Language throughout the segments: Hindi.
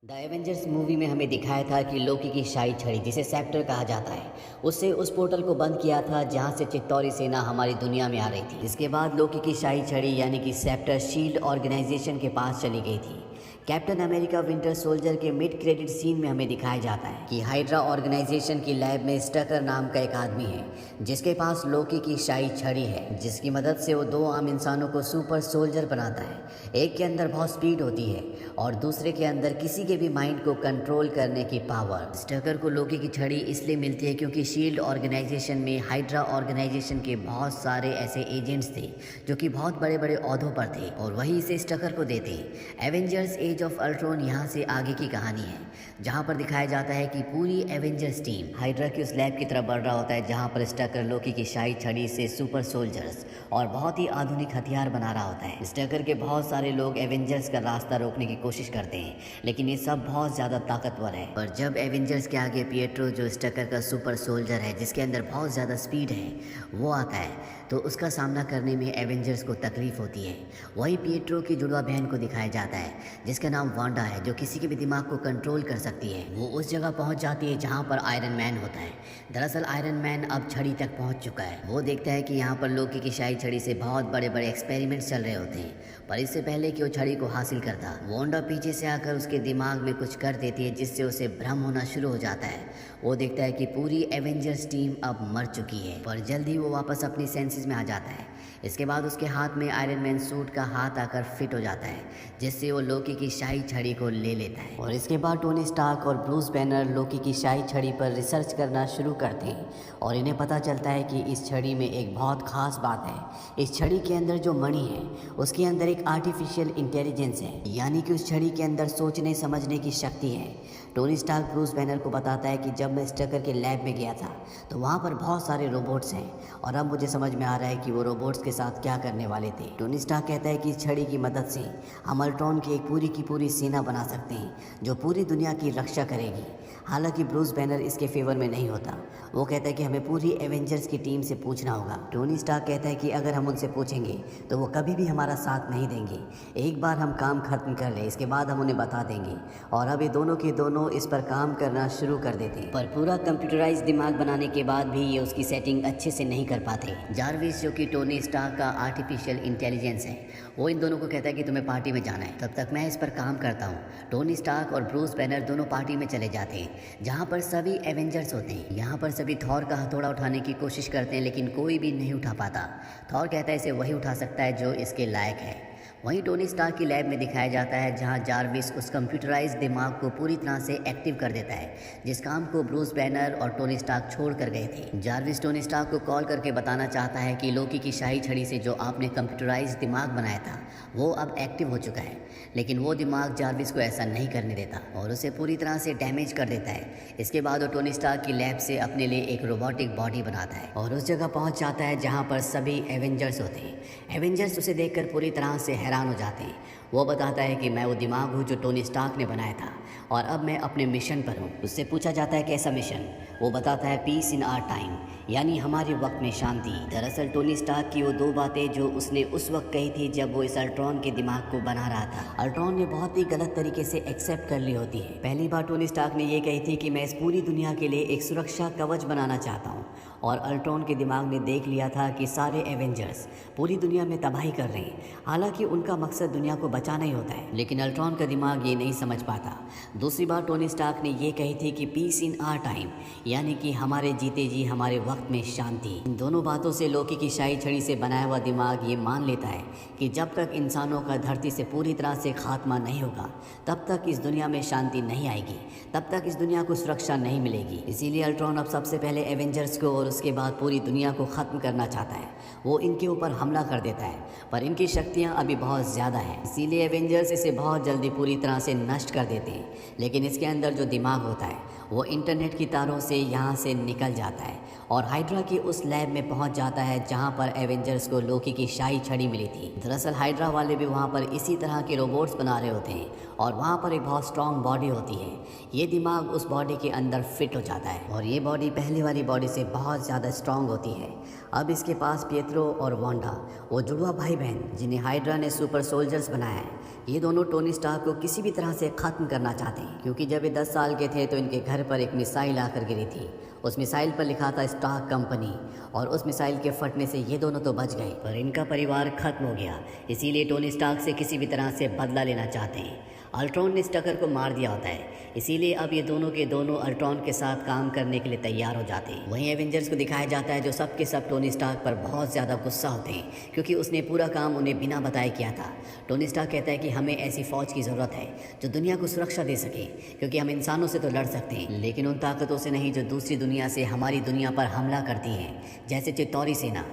द एवेंजर्स मूवी में हमें दिखाया था कि लोकी की शाही छड़ी जिसे सेप्टर कहा जाता है उससे उस पोर्टल को बंद किया था जहां से चित्तौरी सेना हमारी दुनिया में आ रही थी। इसके बाद लोकी की शाही छड़ी यानी कि सेप्टर शील्ड ऑर्गेनाइजेशन के पास चली गई थी। कैप्टन अमेरिका विंटर सोल्जर के मिड क्रेडिट सीन में हमें दिखाया जाता है कि हाइड्रा ऑर्गेनाइजेशन की लैब में स्टकर नाम का एक आदमी है जिसके पास लोकी की शाही छड़ी है, जिसकी मदद से वो दो आम इंसानों को सुपर सोल्जर बनाता है। एक के अंदर बहुत स्पीड होती है और दूसरे के अंदर किसी के भी माइंड को कंट्रोल करने की पावर। स्टकर को लोकी की छड़ी इसलिए मिलती है क्योंकि शील्ड ऑर्गेनाइजेशन में हाइड्रा ऑर्गेनाइजेशन के बहुत सारे ऐसे एजेंट्स थे जो कि बहुत बड़े बड़े ओहदों पर थे और वही इसे स्टकर को देते। एवेंजर्स एज ऑफ अल्ट्रॉन यहाँ से आगे की कहानी है, जहाँ पर दिखाया जाता है कि पूरी एवेंजर्स टीम हाइड्रा की उस लैब की तरफ बढ़ रहा होता है जहाँ पर स्टकर लोकी की शाही छड़ी से सुपर सोल्जर्स और बहुत ही आधुनिक हथियार बना रहा होता है। स्टकर के बहुत सारे लोग एवेंजर्स का रास्ता रोकने की कोशिश करते हैं, लेकिन ये सब बहुत ज़्यादा ताकतवर है। पर जब एवेंजर्स के आगे पिएट्रो जो स्टकर का सुपर सोल्जर है जिसके अंदर बहुत ज़्यादा स्पीड है वो आता है तो उसका सामना करने में एवेंजर्स को तकलीफ होती है। वही पिएट्रो की जुड़वा बहन को दिखाया जाता है जिसका नाम वांडा है जो किसी के भी दिमाग को कंट्रोल कर सकती है। वो उस जगह पहुंच जाती है जहां पर आयरन मैन होता है। दरअसल आयरन मैन अब छड़ी तक पहुंच चुका है। वो देखता है कि यहाँ पर लोकी की शाही छड़ी से बहुत बड़े बड़े एक्सपेरिमेंट्स चल रहे होते हैं, पर इससे पहले कि वो छड़ी को हासिल करता वांडा पीछे से आकर उसके दिमाग में कुछ कर देती है जिससे उसे भ्रम होना शुरू हो जाता है। वो देखता है कि पूरी एवेंजर्स टीम अब मर चुकी है, पर जल्द ही वो वापस अपनी सेंसेस में आ जाता है। इसके बाद उसके हाथ में आयरन मैन सूट का हाथ आकर फिट हो जाता है जिससे वो लोकी की शाही छड़ी को ले लेता है। और इसके बाद टोनी स्टार्क और ब्रूस बैनर लोकी की शाही छड़ी पर रिसर्च करना शुरू करते हैं और इन्हें पता चलता है कि इस छड़ी में एक बहुत खास बात है। इस छड़ी के अंदर जो मणि है उसके अंदर एक आर्टिफिशियल इंटेलिजेंस है, यानी कि उस छड़ी के अंदर सोचने समझने की शक्ति है। टोनी स्टार्क ब्रूस बैनर को बताता है कि जब मैं स्टकर के लैब में गया था तो वहाँ पर बहुत सारे रोबोट्स हैं और अब मुझे समझ में आ रहा है कि वो रोबोट्स के साथ क्या करने वाले थे। टोनी स्टार्क कहता है कि इस छड़ी की मदद से हम अल्ट्रॉन की एक पूरी सेना बना सकते हैं जो पूरी दुनिया की रक्षा करेगी। हालांकि ब्रूस बैनर इसके फेवर में नहीं होता। वो कहता है कि हमें पूरी एवेंजर्स की टीम से पूछना होगा। टोनी स्टार्क कहता है कि अगर हम उनसे पूछेंगे तो वो कभी भी हमारा साथ नहीं देंगे। एक बार हम काम खत्म कर लें इसके बाद हम उन्हें बता देंगे। और अब ये दोनों के दोनों इस पर काम करना शुरू कर देते हैं, पर पूरा कंप्यूटराइज दिमाग बनाने के बाद भी ये उसकी सेटिंग अच्छे से नहीं कर पाते। जारविस जो कि टोनी स्टार्क का आर्टिफिशियल इंटेलिजेंस है वो इन दोनों को कहता है कि तुम्हें पार्टी में जाना है, तब तक मैं इस पर काम करता हूँ। टोनी स्टार्क और ब्रूस बैनर दोनों पार्टी में चले जाते हैं जहाँ पर सभी एवेंजर्स होते हैं। यहाँ पर सभी थॉर का हथौड़ा उठाने की कोशिश करते हैं लेकिन कोई भी नहीं उठा पाता। थॉर कहता है इसे वही उठा सकता है जो इसके लायक है। वहीं टोनी स्टार्क की लैब में दिखाया जाता है जहां जारविस उस कंप्यूटराइज दिमाग को पूरी तरह से एक्टिव कर देता है जिस काम को ब्रूस बैनर और टोनी स्टार्क छोड़ कर गए थे। जारविस टोनी स्टार्क को कॉल करके बताना चाहता है कि लोकी की शाही छड़ी से जो आपने कंप्यूटराइज दिमाग बनाया था वो अब एक्टिव हो चुका है, लेकिन वो दिमाग जारविस को ऐसा नहीं करने देता और उसे पूरी तरह से डैमेज कर देता है। इसके बाद वो टोनी स्टार्क की लैब से अपने लिए एक रोबोटिक बॉडी बनाता है और उस जगह पहुंच जाता है जहां पर सभी एवेंजर्स होते हैं। एवेंजर्स उसे देखकर पूरी तरह से हैरान हो जाते हैं। वो बताता है कि मैं वो दिमाग हूँ जो टोनी स्टार्क ने बनाया था और अब मैं अपने मिशन पर हूँ। उससे पूछा जाता है कैसा मिशन। वो बताता है पीस इन आवर टाइम, यानी हमारे वक्त में शांति। दरअसल टोनी स्टार्क की वो दो बातें जो उसने उस वक्त कही थी जब वो इस अल्ट्रॉन के दिमाग को बना रहा था, अल्ट्रॉन ने बहुत ही गलत तरीके से एक्सेप्ट कर ली होती है। पहली बार टोनी स्टार्क ने ये कही थी कि मैं इस पूरी दुनिया के लिए एक सुरक्षा कवच बनाना चाहता हूँ और अल्ट्रॉन के दिमाग ने देख लिया था कि सारे एवेंजर्स पूरी दुनिया में तबाही कर रहे हैं। हालांकि उनका मकसद दुनिया को बचाना ही होता है, लेकिन अल्ट्रॉन का दिमाग ये नहीं समझ पाता। दूसरी बार टोनी स्टार्क ने ये कही थी कि पीस इन आवर टाइम, यानी कि हमारे जीते जी हमारे वक्त में शांति। इन दोनों बातों से लोकी की शाही छड़ी से बनाया हुआ दिमाग ये मान लेता है कि जब तक इंसानों का धरती से पूरी तरह से खात्मा नहीं होगा तब तक इस दुनिया में शांति नहीं आएगी, तब तक इस दुनिया को सुरक्षा नहीं मिलेगी। इसीलिए अल्ट्रॉन अब सबसे पहले एवेंजर्स को और उसके बाद पूरी दुनिया को ख़त्म करना चाहता है। वो इनके ऊपर हमला कर देता है, पर इनकी शक्तियाँ अभी बहुत ज़्यादा हैं, इसीलिए एवेंजर्स इसे बहुत जल्दी पूरी तरह से नष्ट कर देते हैं। लेकिन इसके अंदर जो दिमाग होता है वो इंटरनेट की तारों से यहाँ से निकल जाता है और हाइड्रा की उस लैब में पहुँच जाता है जहाँ पर एवेंजर्स को लोकी की शाही छड़ी मिली थी। दरअसल हाइड्रा वाले भी वहाँ पर इसी तरह के रोबोट्स बना रहे होते हैं और वहाँ पर एक बहुत स्ट्रॉन्ग बॉडी होती है। ये दिमाग उस बॉडी के अंदर फिट हो जाता है और ये बॉडी पहले वाली बॉडी से बहुत ज़्यादा स्ट्रॉन्ग होती है। अब इसके पास पिएट्रो और वांडा, वो जुड़वा भाई बहन जिन्हें हाइड्रा ने सुपर सोल्जर्स बनाया है, ये दोनों टोनी स्टार्क को किसी भी तरह से ख़त्म करना चाहते हैं, क्योंकि जब ये 10 साल के थे तो इनके घर पर एक मिसाइल आकर गिरी थी। उस मिसाइल पर लिखा था स्टार्क कंपनी, और उस मिसाइल के फटने से ये दोनों तो बच गए, पर इनका परिवार खत्म हो गया। इसीलिए टोनी स्टार्क से किसी भी तरह से बदला लेना चाहते हैं। अल्ट्रॉन ने स्टकर को मार दिया होता है, इसीलिए अब ये दोनों के दोनों अल्ट्रॉन के साथ काम करने के लिए तैयार हो जाते हैं। वहीं एवेंजर्स को दिखाया जाता है जो सब के सब टोनी स्टार्क पर बहुत ज़्यादा गुस्सा होते हैं, क्योंकि उसने पूरा काम उन्हें बिना बताए किया था। टोनी स्टार्क कहता है कि हमें ऐसी फ़ौज की ज़रूरत है जो दुनिया को सुरक्षा दे सके, क्योंकि हम इंसानों से तो लड़ सकते हैं लेकिन उन ताकतों से नहीं जो दूसरी दुनिया से हमारी दुनिया पर हमला करती हैं, जैसे चित्तौरी सेना।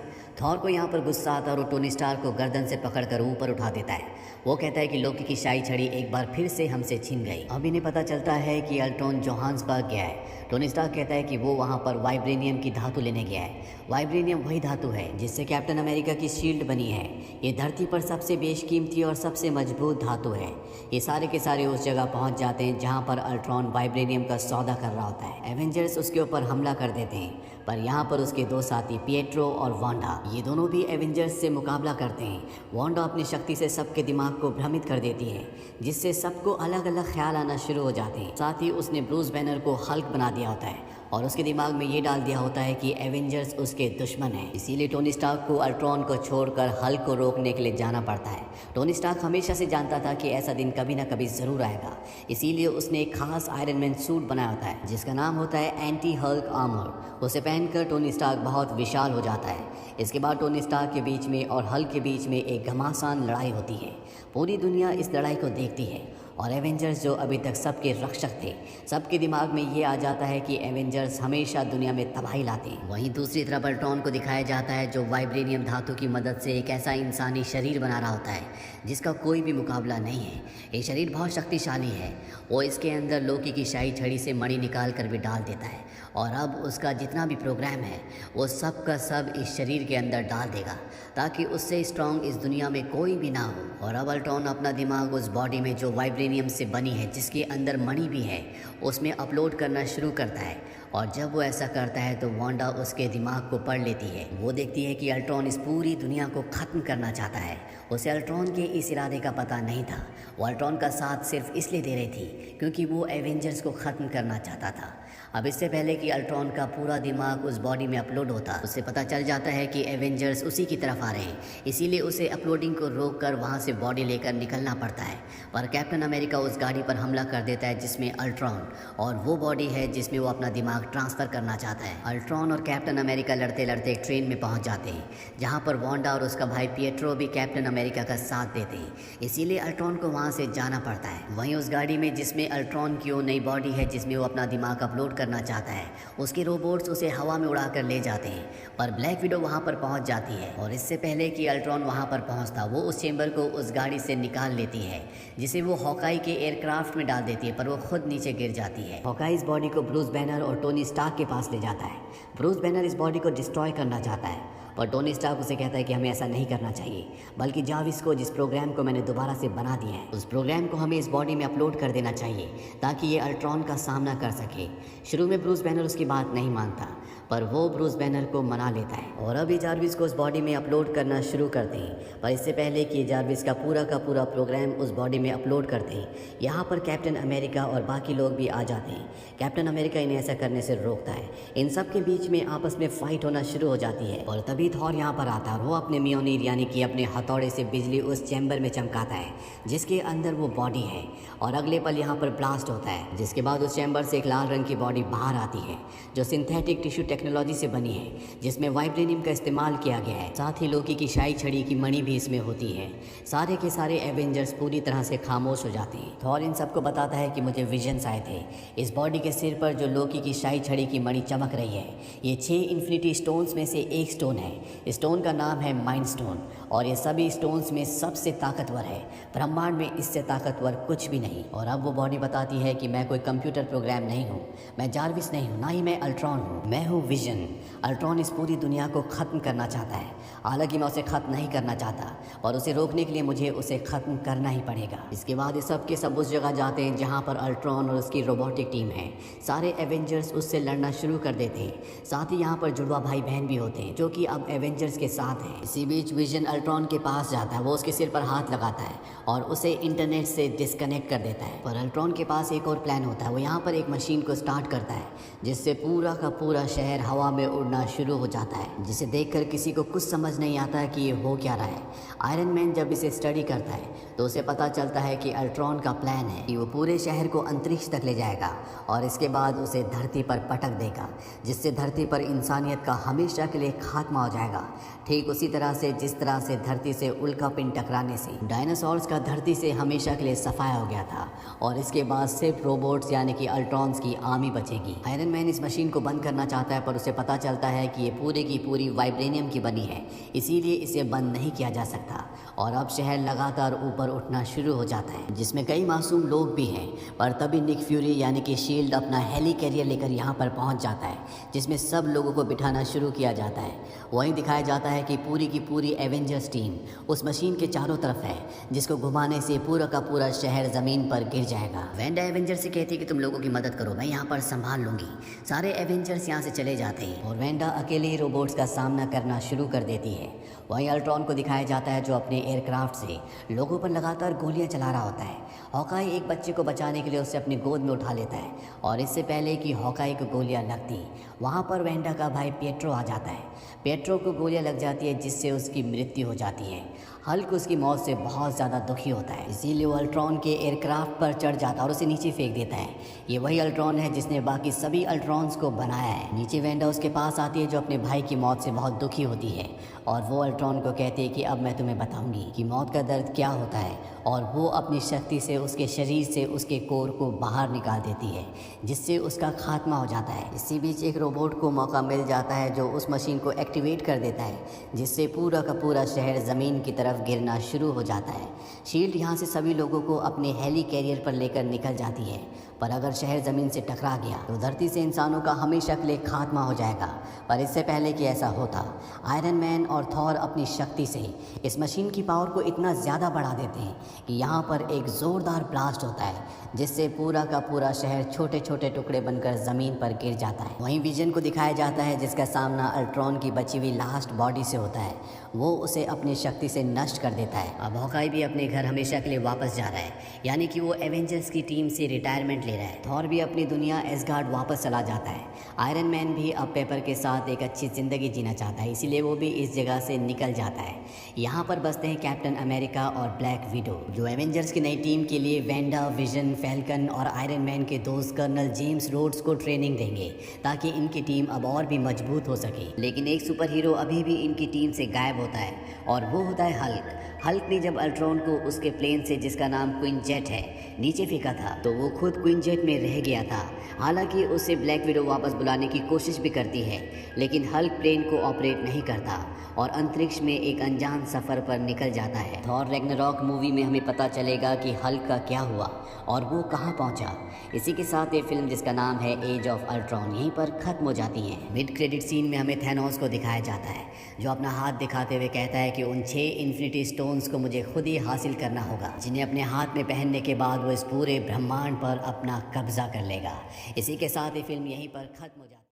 थॉर को यहाँ पर गुस्सा आता है और वो टोनी स्टार्क को गर्दन से पकड़कर ऊपर उठा देता है। वो कहता है कि लोकी की शाही छड़ी एक बार फिर से हमसे छीन गई। अब इन्हें पता चलता है कि अल्ट्रॉन जोहान्सबर्ग गया है। टोनी स्टार्क कहता है कि वो वहाँ पर वाइब्रेनियम की धातु लेने गया है। वाइब्रेनियम वही धातु है जिससे कैप्टन अमेरिका की शील्ड बनी है। ये धरती पर सबसे बेशकीमती और सबसे मजबूत धातु है। ये सारे के सारे उस जगह पहुँच जाते हैं जहाँ पर अल्ट्रॉन वाइब्रेनियम का सौदा कर रहा होता है। एवेंजर्स उसके ऊपर हमला कर देते हैं, पर यहाँ पर उसके दो साथी पिएट्रो और वांडा, ये दोनों भी एवेंजर्स से मुकाबला करते हैं। वांडा अपनी शक्ति से सबके दिमाग को भ्रमित कर देती है, जिससे सबको अलग अलग ख्याल आना शुरू हो जाते हैं। साथ ही उसने ब्रूस बैनर को हल्क बना दिया होता है और उसके दिमाग में ये डाल दिया होता है कि एवेंजर्स उसके दुश्मन हैं। इसीलिए टोनी स्टार्क को अल्ट्रॉन को छोड़कर हल्क को रोकने के लिए जाना पड़ता है। टोनी स्टार्क हमेशा से जानता था कि ऐसा दिन कभी ना कभी ज़रूर आएगा, इसीलिए उसने एक खास आयरन मैन सूट बनाया होता है जिसका नाम होता है एंटी हल्क आर्मर। उसे पहनकर टोनी स्टार्क बहुत विशाल हो जाता है। इसके बाद टोनी स्टार्क के बीच में और हल्क के बीच में एक घमासान लड़ाई होती है। पूरी दुनिया इस लड़ाई को देखती है और एवेंजर्स जो अभी तक सबके रक्षक थे, सबके दिमाग में ये आ जाता है कि एवेंजर्स हमेशा दुनिया में तबाही लाते हैं। वहीं दूसरी तरफ अल्ट्रॉन को दिखाया जाता है जो वाइब्रेनियम धातु की मदद से एक ऐसा इंसानी शरीर बना रहा होता है जिसका कोई भी मुकाबला नहीं है। ये शरीर बहुत शक्तिशाली है। वो इसके अंदर लोकी की शाही छड़ी से मणि निकाल कर भी डाल देता है और अब उसका जितना भी प्रोग्राम है वो सब का सब इस शरीर के अंदर डाल देगा ताकि उससे स्ट्रांग इस दुनिया में कोई भी ना हो। और अब अल्ट्रॉन अपना दिमाग उस बॉडी में जो वाइब्रेनियम से बनी है, जिसके अंदर मणि भी है, उसमें अपलोड करना शुरू करता है। और जब वो ऐसा करता है तो वांडा उसके दिमाग को पढ़ लेती है। वो देखती है कि अल्ट्रॉन इस पूरी दुनिया को ख़त्म करना चाहता है। उसे अल्ट्रॉन के इस इरादे का पता नहीं था। वो अल्ट्रॉन का साथ सिर्फ इसलिए दे रही थी क्योंकि वो एवेंजर्स को ख़त्म करना चाहता था। अब इससे पहले कि अल्ट्रॉन का पूरा दिमाग उस बॉडी में अपलोड होता, उसे पता चल जाता है कि एवेंजर्स उसी की तरफ आ रहे हैं। इसीलिए उसे अपलोडिंग को रोक कर वहाँ से बॉडी लेकर निकलना पड़ता है। पर कैप्टन अमेरिका उस गाड़ी पर हमला कर देता है जिसमें अल्ट्रॉन और वो बॉडी है जिसमें वो अपना दिमाग ट्रांसफ़र करना चाहता है। अल्ट्रॉन और कैप्टन अमेरिका लड़ते लड़ते एक ट्रेन में पहुँच जाते हैं जहाँ पर वांडा और उसका भाई पिएट्रो भी कैप्टन अमेरिका का साथ देते हैं। इसीलिए अल्ट्रॉन को वहाँ से जाना पड़ता है। वहीं उस गाड़ी में जिसमें अल्ट्रॉन की वो नई बॉडी है जिसमें वो अपना दिमाग अपलोड करना चाहता है, उसके रोबोट्स उसे हवा में उड़ाकर ले जाते हैं। पर ब्लैक विडो वहाँ पर पहुँच जाती है और इससे पहले कि अल्ट्रॉन वहाँ पर पहुँचता वो उस चेंबर को उस गाड़ी से निकाल लेती है, जिसे वो हॉकाई के एयरक्राफ्ट में डाल देती है, पर वो खुद नीचे गिर जाती है। हॉकाई इस बॉडी को ब्रूस बैनर और टोनी स्टार्क के पास ले जाता है। ब्रूस बैनर इस बॉडी को डिस्ट्रॉय करना चाहता है, पर टोनी स्टार्क उसे कहता है कि हमें ऐसा नहीं करना चाहिए, बल्कि जार्विस को, जिस प्रोग्राम को मैंने दोबारा से बना दिया है, उस प्रोग्राम को हमें इस बॉडी में अपलोड कर देना चाहिए ताकि ये अल्ट्रॉन का सामना कर सके। शुरू में ब्रूस बैनर उसकी बात नहीं मानता, पर वो ब्रूस बैनर को मना लेता है और अब ये जार्विस को उस बॉडी में अपलोड करना शुरू करते हैं। पर इससे पहले कि जार्विस का पूरा प्रोग्राम उस बॉडी में अपलोड करते हैं, यहाँ पर कैप्टन अमेरिका और बाकी लोग भी आ जाते हैं। कैप्टन अमेरिका इन्हें ऐसा करने से रोकता है। इन सब के बीच में आपस में फाइट होना शुरू हो जाती है और तभी थॉर यहाँ पर आता है और वो अपने मियोनीर यानी कि अपने हथौड़े से बिजली उस चैम्बर में चमकाता है जिसके अंदर वो बॉडी है। और अगले पल यहाँ पर ब्लास्ट होता है, जिसके बाद उस चैम्बर से एक लाल रंग की बॉडी बाहर आती है जो सिंथेटिक टिश्यू टेक्नोलॉजी से बनी है, जिसमें वाइब्रेनियम का इस्तेमाल किया गया है। साथ ही लोकी की शाही छड़ी की मणि भी इसमें होती है। सारे के सारे एवेंजर्स पूरी तरह से खामोश हो जाते हैं। थॉर इन सबको बताता है कि मुझे विजन्स आए थे। इस बॉडी के सिर पर जो लोकी की शाही छड़ी की मणि चमक रही है, ये 6 इन्फिनिटी स्टोन्स में से एक स्टोन है। स्टोन का नाम है माइंड स्टोन और ये सभी स्टोन्स में सबसे ताकतवर है। ब्रह्मांड में इससे ताकतवर कुछ भी नहीं। और अब वो बॉडी बताती है कि मैं कोई कंप्यूटर प्रोग्राम नहीं हूँ, मैं जार्विस नहीं हूँ, ना ही मैं अल्ट्रॉन हूँ, मैं हूँ विजन, अल्ट्रॉन इस पूरी दुनिया को ख़त्म करना चाहता है। हालांकि मैं उसे ख़त्म नहीं करना चाहता और उसे रोकने के लिए मुझे उसे ख़त्म करना ही पड़ेगा। इसके बाद ये सब के सब उस जगह जाते हैं जहाँ पर अल्ट्रॉन और उसकी रोबोटिक टीम है। सारे एवेंजर्स उससे लड़ना शुरू कर देते हैं। साथ ही यहाँ पर जुड़वा भाई बहन भी होते हैं जो कि अब एवेंजर्स के साथ हैं। इसी बीच विजन अल्ट्रॉन के पास जाता है, वो उसके सिर पर हाथ लगाता है और उसे इंटरनेट से डिस्कनेक्ट कर देता है। पर अल्ट्रॉन के पास एक और प्लान होता है। वो यहाँ पर एक मशीन को स्टार्ट करता है जिससे पूरा का पूरा शहर हवा में उड़ना शुरू हो जाता है, जिसे देखकर किसी को कुछ समझ नहीं आता कि ये हो क्या रहा है। आयरन मैन जब इसे स्टडी करता है तो उसे पता चलता है कि अल्ट्रॉन का प्लान है कि वो पूरे शहर को अंतरिक्ष तक ले जाएगा और इसके बाद उसे धरती पर पटक देगा, जिससे धरती पर इंसानियत का हमेशा के लिए खात्मा हो जाएगा। ठीक उसी तरह से जिस तरह से धरती से उल्का पिंड टकराने से डायनासोर्स का धरती से हमेशा के लिए सफाया हो गया था और इसके बाद सिर्फ रोबोट्स यानी कि अल्ट्रॉन्स की आर्मी बचेगी। आयरन मैन इस मशीन को बंद करना चाहता है पर उसे पता चलता है कि ये पूरी की पूरी वाइब्रेनियम की बनी है, इसीलिए इसे बंद नहीं किया जा सकता। और अब शहर लगातार ऊपर उठना शुरू हो जाता है जिसमें कई मासूम लोग भी हैं। पर तभी निक फ्यूरी यानी कि शील्ड अपना हेली कैरियर लेकर यहाँ पर पहुँच जाता है जिसमें सब लोगों को बिठाना शुरू किया जाता है। वहीं दिखाया जाता है कि पूरी की पूरी एवेंजर्स टीम उस मशीन के चारों तरफ है जिसको घुमाने से पूरा का पूरा शहर ज़मीन पर गिर जाएगा। वेंडा एवेंजर से कहती है कि तुम लोगों की मदद करो, मैं यहाँ पर संभाल लूँगी। सारे एवेंजर्स यहाँ से चले जाते हैं और वेंडा अकेले ही रोबोट्स का सामना करना शुरू कर देती है। वहीं अल्ट्रॉन को दिखाया जाता है जो अपने एयरक्राफ्ट से लोगों पर लगातार गोलियां चला रहा होता है। हॉकाई एक बच्चे को बचाने के लिए उसे अपनी गोद में उठा लेता है और इससे पहले कि हॉकाई को गोलियां लगती वहाँ पर वेंडा का भाई पिएट्रो आ जाता है। पिएट्रो को गोलियां लग जाती है जिससे उसकी मृत्यु हो जाती है। हल्क उसकी मौत से बहुत ज़्यादा दुखी होता है, इसीलिए वो अल्ट्रॉन के एयरक्राफ्ट पर चढ़ जाता है और उसे नीचे फेंक देता है। ये वही अल्ट्रॉन है जिसने बाकी सभी अल्ट्रॉन्स को बनाया है। नीचे वेंडा उसके पास आती है जो अपने भाई की मौत से बहुत दुखी होती है और वो अल्ट्रॉन को कहती है कि अब मैं तुम्हें बताऊंगी कि मौत का दर्द क्या होता है, और वो अपनी शक्ति से उसके शरीर से उसके कोर को बाहर निकाल देती है जिससे उसका खात्मा हो जाता है। इसी बीच एक रोबोट को मौका मिल जाता है जो उस मशीन को एक्टिवेट कर देता है जिससे पूरा का पूरा शहर ज़मीन की तरफ गिरना शुरू हो जाता है। शील्ड यहाँ से सभी लोगों को अपने हेली कैरियर पर लेकर निकल जाती है, पर अगर शहर ज़मीन से टकरा गया तो धरती से इंसानों का हमेशा के लिए खात्मा हो जाएगा। पर इससे पहले कि ऐसा होता, आयरन मैन और थॉर अपनी शक्ति से इस मशीन की पावर को इतना ज़्यादा बढ़ा देते हैं कि यहाँ पर एक ज़ोरदार ब्लास्ट होता है जिससे पूरा का पूरा शहर छोटे छोटे टुकड़े बनकर ज़मीन पर गिर जाता है। वहीं विजन को दिखाया जाता है जिसका सामना अल्ट्रॉन की बची हुई लास्ट बॉडी से होता है। वो उसे अपनी शक्ति से नष्ट कर देता है। अब हॉकाई भी अपने घर हमेशा के लिए वापस जा रहा है, यानी कि वो एवेंजर्स की टीम से रिटायरमेंट ले रहा है। थॉर भी अपनी दुनिया एसगार्ड वापस चला जाता है। आयरन मैन भी अब पेपर के साथ एक अच्छी ज़िंदगी जीना चाहता है, इसीलिए वो भी इस जगह से निकल जाता है। यहाँ पर बसते हैं कैप्टन अमेरिका और ब्लैक विडो जो एवेंजर्स की नई टीम के लिए वेंडा, विजन, फैल्कन और आयरन मैन के दोस्त कर्नल जेम्स रोड्स को ट्रेनिंग देंगे ताकि इनकी टीम अब और भी मजबूत हो सके। लेकिन एक सुपर हीरो अभी भी इनकी टीम से गायब होता है और वो होता है हल्क। हल्क ने जब अल्ट्रॉन को उसके प्लेन से जिसका नाम क्वीन जेट है नीचे फेंका था तो वो खुद क्वीन जेट में रह गया था। हालांकि उसे ब्लैक विडो वापस बुलाने की कोशिश भी करती है लेकिन हल्क प्लेन को ऑपरेट नहीं करता और अंतरिक्ष में एक अनजान सफ़र पर निकल जाता है। थॉर रैग्नारॉक मूवी में हमें पता चलेगा कि हल्क का क्या हुआ और वो कहाँ पहुँचा। इसी के साथ ये फिल्म जिसका नाम है एज ऑफ अल्ट्रॉन यहीं पर ख़त्म हो जाती है। मिड क्रेडिट सीन में हमें थैनोस को दिखाया जाता है जो अपना हाथ दिखाते हुए कहता है कि उन 6 इन्फिनिटी स्टोन्स को मुझे खुद ही हासिल करना होगा, जिन्हें अपने हाथ में पहनने के बाद वो इस पूरे ब्रह्मांड पर अपना कब्जा कर लेगा। इसी के साथ ये फिल्म यहीं पर ख़त्म हो जाती है।